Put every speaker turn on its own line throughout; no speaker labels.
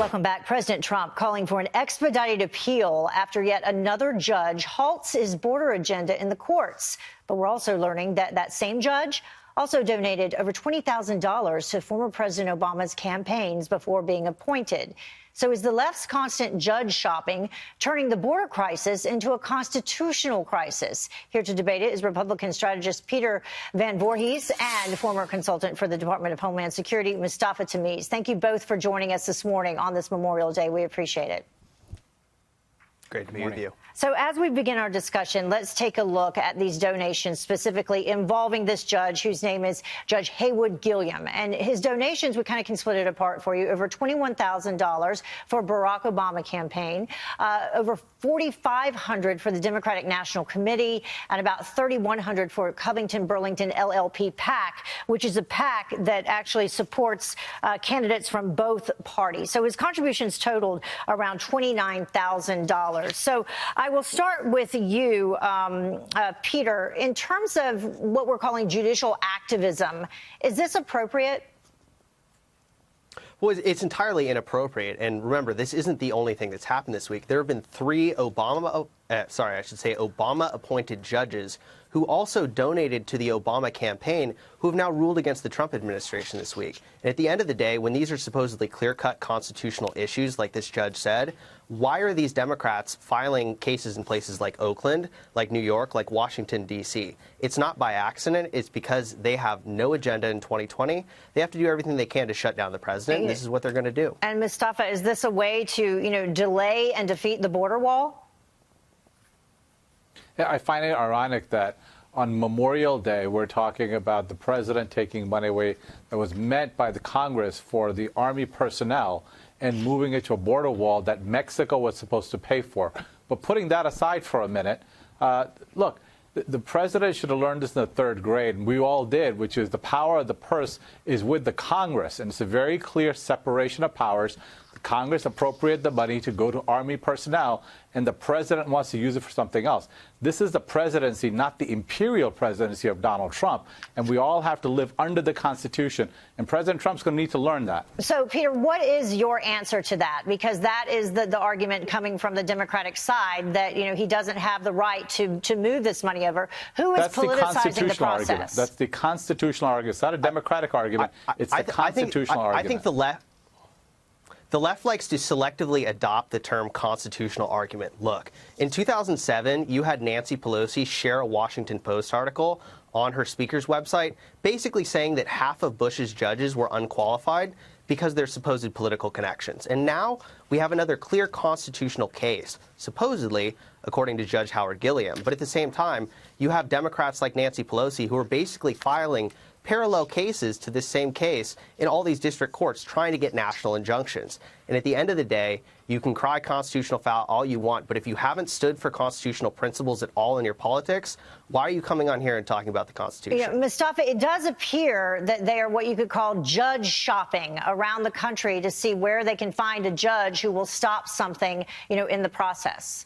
Welcome back. President Trump calling for an expedited appeal after yet another judge halts his border agenda in the courts. But we're also learning that that same judge also donated over $20,000 to former President Obama's campaigns before being appointed. So is the left's constant judge shopping turning the border crisis into a constitutional crisis? Here to debate it is Republican strategist Peter Van Voorhis and former consultant for the Department of Homeland Security, Mustafa Tameez. Thank you both for joining us this morning on this Memorial Day. We appreciate it.
Great to be with you.
So as we begin our discussion, let's take a look at these donations specifically involving this judge whose name is Judge Haywood Gilliam. And his donations, we kind of can split it apart for you. Over $21,000 for Barack Obama campaign, over $4,500 for the Democratic National Committee, and about $3,100 for Covington Burlington LLP PAC, which is a PAC that actually supports candidates from both parties. So his contributions totaled around $29,000. So I will start with you, Peter. In terms of what we're calling judicial activism, is this appropriate?
Well, it's entirely inappropriate. And remember, this isn't the only thing that's happened this week. There have been three Obama-appointed judges who also donated to the Obama campaign, who have now ruled against the Trump administration this week. And at the end of the day, when these are supposedly clear-cut constitutional issues, like this judge said, why are these Democrats filing cases in places like Oakland, like New York, like Washington, D.C.? It's not by accident. It's because they have no agenda in 2020. They have to do everything they can to shut down the president. And this is what they're going to do.
And Mustafa, is this a way to, delay and defeat the border wall?
Yeah, I find it ironic that on Memorial Day, we're talking about the president taking money away that was meant by the Congress for the Army personnel and moving it to a border wall that Mexico was supposed to pay for. But putting that aside for a minute, look, the president should have learned this in the third grade, and we all did, which is the power of the purse is with the Congress, and it's a very clear separation of powers. The Congress appropriated the money to go to Army personnel, and the president wants to use it for something else. This is the presidency, not the imperial presidency of Donald Trump, and we all have to live under the Constitution, and President Trump's going to need to learn that. So,
Peter, what is your answer to that? Because that is the argument coming from the Democratic side that, he doesn't have the right to move this money over. Who is politicizing the process?
Argument. That's the constitutional argument. It's not a Democratic argument. It's the constitutional argument.
I think the left likes to selectively adopt the term constitutional argument. Look, in 2007, you had Nancy Pelosi share a Washington Post article on her speaker's website, basically saying that half of Bush's judges were unqualified because of their supposed political connections. And now we have another clear constitutional case, supposedly, according to Judge Howard Gilliam. But at the same time, you have Democrats like Nancy Pelosi who are basically filing parallel cases to this same case in all these district courts trying to get national injunctions. And at the end of the day, you can cry constitutional foul all you want, but if you haven't stood for constitutional principles at all in your politics, why are you coming on here and talking about the Constitution?
Mustafa, it does appear that they are what you could call judge shopping around the country to see where they can find a judge who will stop something, in the process.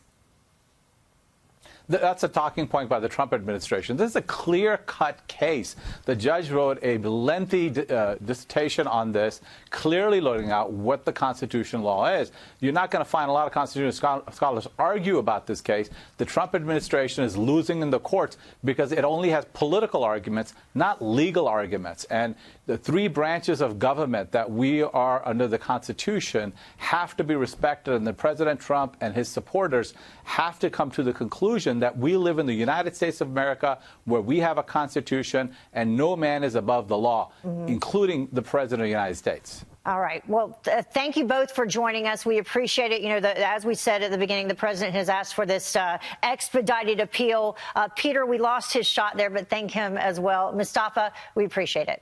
That's a talking point by the Trump administration. This is a clear-cut case. The judge wrote a lengthy dissertation on this, clearly laying out what the constitutional law is. You're not going to find a lot of constitutional scholars argue about this case. The Trump administration is losing in the courts because it only has political arguments, not legal arguments. And the three branches of government that we are under the Constitution have to be respected, and the President Trump and his supporters have to come to the conclusion that we live in the United States of America where we have a Constitution and no man is above the law, including the President of the United States.
All right. Well, thank you both for joining us. We appreciate it. As we said at the beginning, the president has asked for this expedited appeal. Peter, we lost his shot there, but thank him as well. Mustafa, we appreciate it.